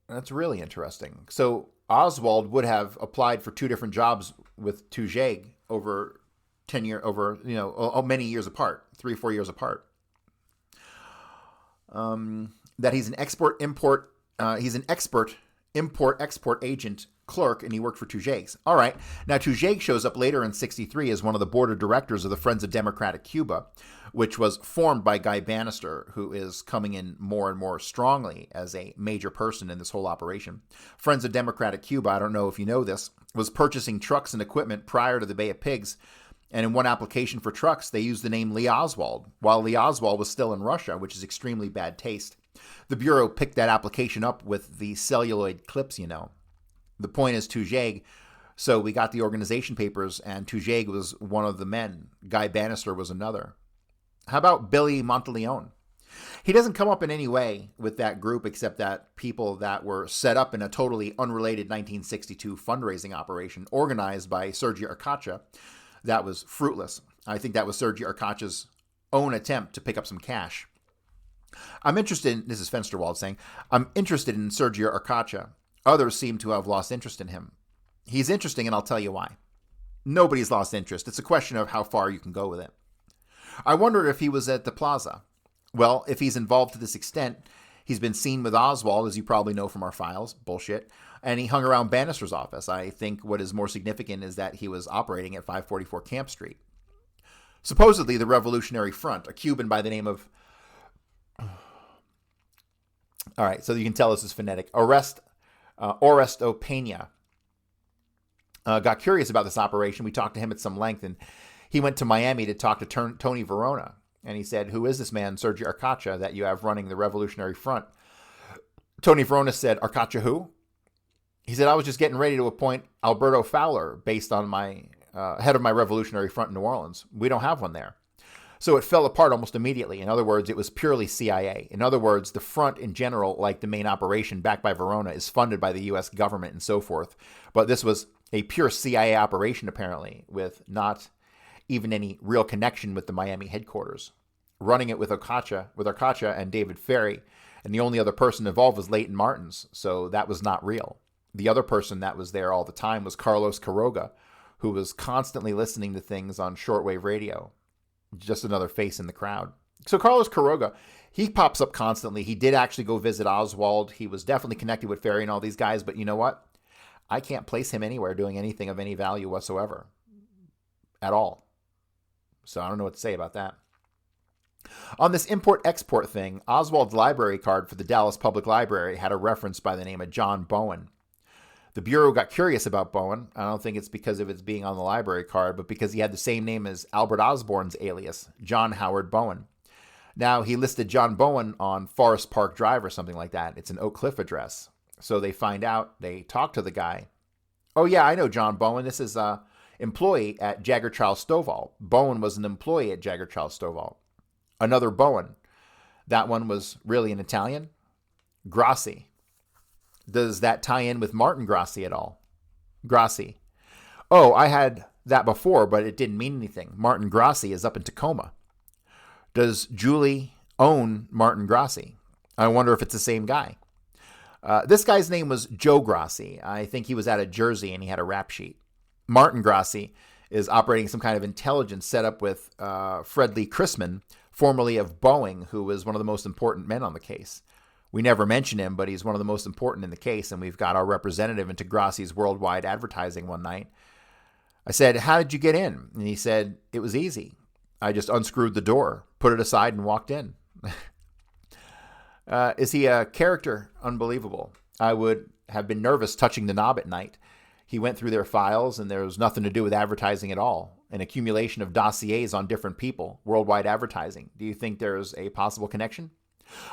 That's really interesting. So Oswald would have applied for two different jobs with 2J over 10 years, many years apart, 3-4 years apart. That he's an expert import agent clerk, and he worked for 2J's. All right. Now 2J shows up later in 1963 as one of the board of directors of the Friends of Democratic Cuba, which was formed by Guy Bannister, who is coming in more and more strongly as a major person in this whole operation. Friends of Democratic Cuba, I don't know if you know this, was purchasing trucks and equipment prior to the Bay of Pigs. And in one application for trucks, they used the name Lee Oswald, while Lee Oswald was still in Russia, which is extremely bad taste. The Bureau picked that application up with the celluloid clips, The point is 2J. So we got the organization papers, and 2J was one of the men. Guy Bannister was another. How about Billy Monteleone? He doesn't come up in any way with that group except that people that were set up in a totally unrelated 1962 fundraising operation organized by Sergei Arcacha. That was fruitless. I think that was Sergei Arcacha's own attempt to pick up some cash. I'm interested, this is Fensterwald saying, I'm interested in Sergei Arcacha. Others seem to have lost interest in him. He's interesting, and I'll tell you why. Nobody's lost interest. It's a question of how far you can go with it. I wondered if he was at the plaza. Well, if he's involved to this extent, he's been seen with Oswald, as you probably know from our files. Bullshit. And he hung around Bannister's office. I think what is more significant is that he was operating at 544 Camp Street. Supposedly, the Revolutionary Front, a Cuban by the name of... All right, so you can tell this is phonetic. Oresto Pena got curious about this operation. We talked to him at some length, and he went to Miami to talk to Tony Verona. And he said, who is this man, Sergei Arcacha, that you have running the Revolutionary Front? Tony Verona said, Arcacha who? He said, I was just getting ready to appoint Alberto Fowler based on my head of my Revolutionary Front in New Orleans. We don't have one there. So it fell apart almost immediately. In other words, it was purely CIA. In other words, the front in general, like the main operation backed by Verona, is funded by the U.S. government and so forth. But this was a pure CIA operation, apparently, with not even any real connection with the Miami headquarters. Running it with Arcacha and David Ferrie, and the only other person involved was Leighton Martins, so that was not real. The other person that was there all the time was Carlos Quiroga, who was constantly listening to things on shortwave radio. Just another face in the crowd. So Carlos Quiroga, he pops up constantly. He did actually go visit Oswald. He was definitely connected with Ferrie and all these guys, but you know what? I can't place him anywhere doing anything of any value whatsoever. At all. So I don't know what to say about that. On this import-export thing, Oswald's library card for the Dallas Public Library had a reference by the name of John Bowen. The Bureau got curious about Bowen. I don't think it's because of its being on the library card, but because he had the same name as Albert Osborne's alias, John Howard Bowen. Now, he listed John Bowen on Forest Park Drive or something like that. It's an Oak Cliff address. So they find out, they talk to the guy. Oh, yeah, I know John Bowen. This is an employee at Jagger Charles Stovall. Bowen was an employee at Jagger Charles Stovall. Another Bowen. That one was really an Italian. Grassy. Does that tie in with Martin Grassy at all? Grassy. Oh, I had that before, but it didn't mean anything. Martin Grassy is up in Tacoma. Does Julie own Martin Grassy? I wonder if it's the same guy. This guy's name was Joe Grassy. I think he was out of Jersey and he had a rap sheet. Martin Grassy is operating some kind of intelligence set up with Fred Lee Chrisman, formerly of Boeing, who was one of the most important men on the case. We never mention him, but he's one of the most important in the case, and we've got our representative into Grassy's worldwide advertising one night. I said, "How did you get in?" And he said, "It was easy. I just unscrewed the door, put it aside, and walked in." Is he a character? Unbelievable. I would have been nervous touching the knob at night. He went through their files, and there was nothing to do with advertising at all. An accumulation of dossiers on different people, worldwide advertising. Do you think there's a possible connection?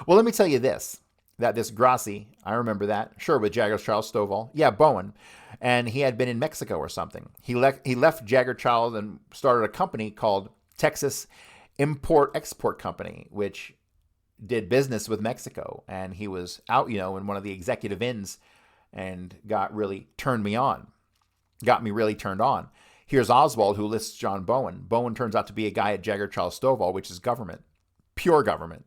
Well, let me tell you this, that this Grassy, I remember that, sure, with Jagger Charles Stovall. Yeah, Bowen. And he had been in Mexico or something. He left Jagger Charles and started a company called Texas Import-Export Company, which did business with Mexico. And he was out, in one of the executive inns and got me really turned on. Here's Oswald, who lists John Bowen. Bowen turns out to be a guy at Jagger Charles Stovall, which is government, pure government.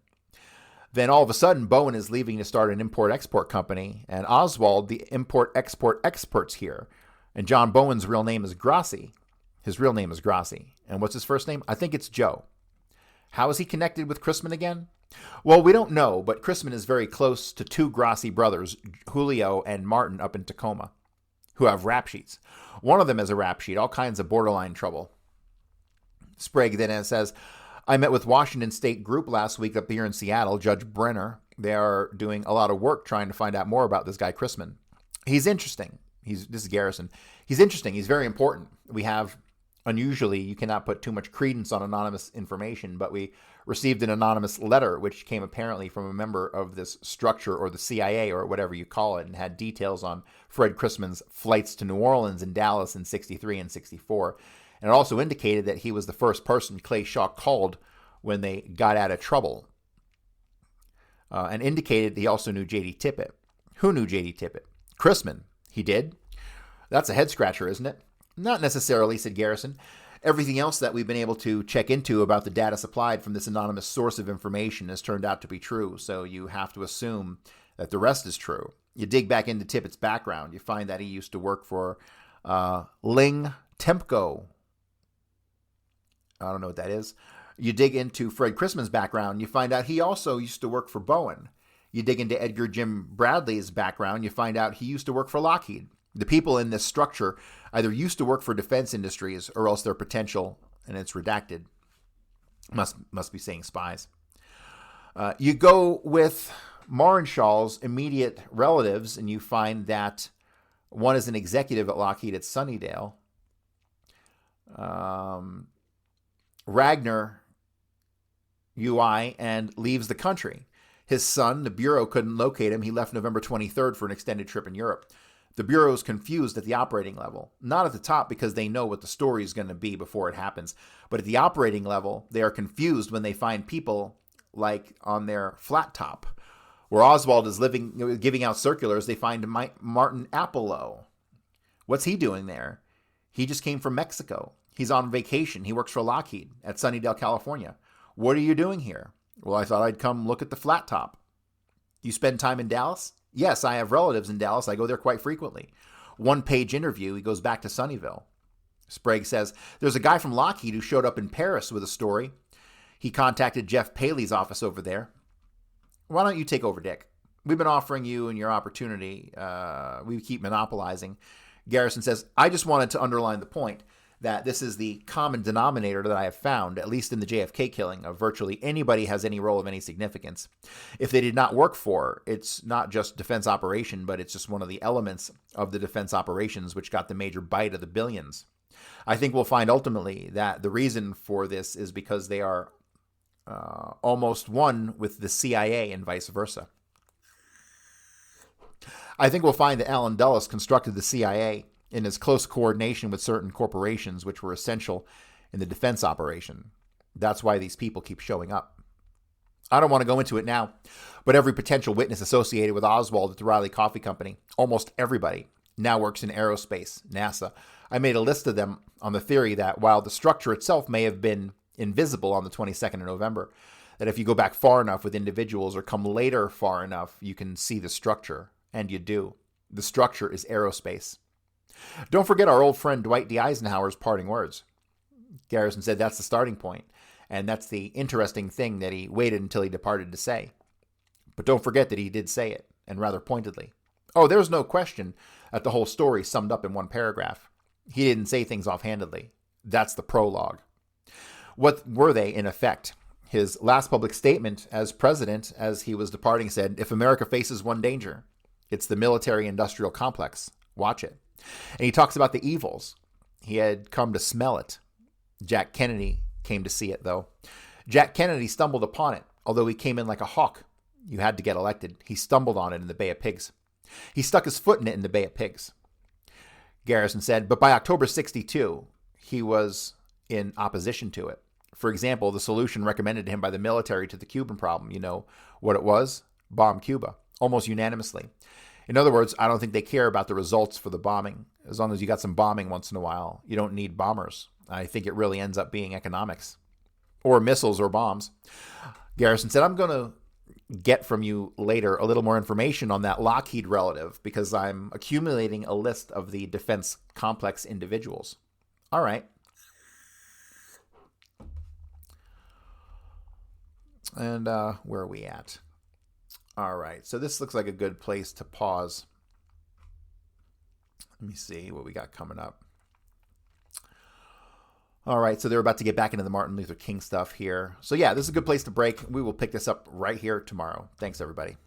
Then all of a sudden, Bowen is leaving to start an import-export company, and Oswald, the import-export expert's here. And John Bowen's real name is Grassy. His real name is Grassy. And what's his first name? I think it's Joe. How is he connected with Chrisman again? Well, we don't know, but Chrisman is very close to two Grassy brothers, Julio and Martin, up in Tacoma, who have rap sheets. One of them has a rap sheet, all kinds of borderline trouble. Sprague then says, "I met with Washington State Group last week up here in Seattle, Judge Brenner. They are doing a lot of work trying to find out more about this guy, Chrisman. He's interesting. This is Garrison. He's interesting. He's very important. We have, unusually, you cannot put too much credence on anonymous information, but we received an anonymous letter, which came apparently from a member of this structure or the CIA or whatever you call it, and had details on Fred Chrisman's flights to New Orleans and Dallas in 63 and 64. And it also indicated that he was the first person Clay Shaw called when they got out of trouble. And indicated he also knew J.D. Tippit. Who knew J.D. Tippit? Chrisman. He did? That's a head-scratcher, isn't it? Not necessarily, said Garrison. Everything else that we've been able to check into about the data supplied from this anonymous source of information has turned out to be true, so you have to assume that the rest is true. You dig back into Tippett's background, you find that he used to work for Ling Tempco. I don't know what that is. You dig into Fred Chrisman's background, you find out he also used to work for Bowen. You dig into Edgar Jim Bradley's background, you find out he used to work for Lockheed. The people in this structure either used to work for defense industries or else they're potential, and it's redacted. Must be saying spies. You go with Marenshall's immediate relatives, and you find that one is an executive at Lockheed at Sunnydale. Ragnar UI and leaves the country. His son, the Bureau, couldn't locate him. He left November 23rd for an extended trip in Europe. The Bureau is confused at the operating level. Not at the top because they know what the story is going to be before it happens. But at the operating level, they are confused when they find people like on their flat top. Where Oswald is giving out circulars, they find Martin Appelo. What's he doing there? He just came from Mexico. He's on vacation. He works for Lockheed at Sunnydale, California. What are you doing here? Well, I thought I'd come look at the flat top. You spend time in Dallas? Yes, I have relatives in Dallas. I go there quite frequently. One-page interview. He goes back to Sunnyvale. Sprague says, there's a guy from Lockheed who showed up in Paris with a story. He contacted Jeff Paley's office over there. Why don't you take over, Dick? We've been offering you and your opportunity. We keep monopolizing. Garrison says, I just wanted to underline the point that this is the common denominator that I have found, at least in the JFK killing, of virtually anybody has any role of any significance. If they did not work for, it's not just defense operation, but it's just one of the elements of the defense operations which got the major bite of the billions. I think we'll find ultimately that the reason for this is because they are almost one with the CIA and vice versa. I think we'll find that Allen Dulles constructed the CIA in his close coordination with certain corporations which were essential in the defense operation. That's why these people keep showing up. I don't want to go into it now, but every potential witness associated with Oswald at the Riley Coffee Company, almost everybody, now works in aerospace, NASA. I made a list of them on the theory that while the structure itself may have been invisible on the 22nd of November, that if you go back far enough with individuals or come later far enough, you can see the structure. And you do. The structure is aerospace. Don't forget our old friend Dwight D. Eisenhower's parting words. Garrison said that's the starting point, and that's the interesting thing that he waited until he departed to say. But don't forget that he did say it, and rather pointedly. Oh, there's no question that the whole story summed up in one paragraph. He didn't say things offhandedly. That's the prologue. What were they, in effect? His last public statement as president, as he was departing, said, "If America faces one danger, it's the military-industrial complex. Watch it." And he talks about the evils. He had come to smell it. Jack Kennedy came to see it, though. Jack Kennedy stumbled upon it, although he came in like a hawk. You had to get elected. He stumbled on it in the Bay of Pigs. He stuck his foot in it in the Bay of Pigs. Garrison said, but by October 62, he was in opposition to it. For example, the solution recommended to him by the military to the Cuban problem, you know what it was? Bomb Cuba, almost unanimously. In other words, I don't think they care about the results for the bombing. As long as you got some bombing once in a while, you don't need bombers. I think it really ends up being economics. Or missiles or bombs. Garrison said, I'm going to get from you later a little more information on that Lockheed relative because I'm accumulating a list of the defense complex individuals. All right. And where are we at? All right. So this looks like a good place to pause. Let me see what we got coming up. All right. So they're about to get back into the Martin Luther King stuff here. So yeah, this is a good place to break. We will pick this up right here tomorrow. Thanks, everybody.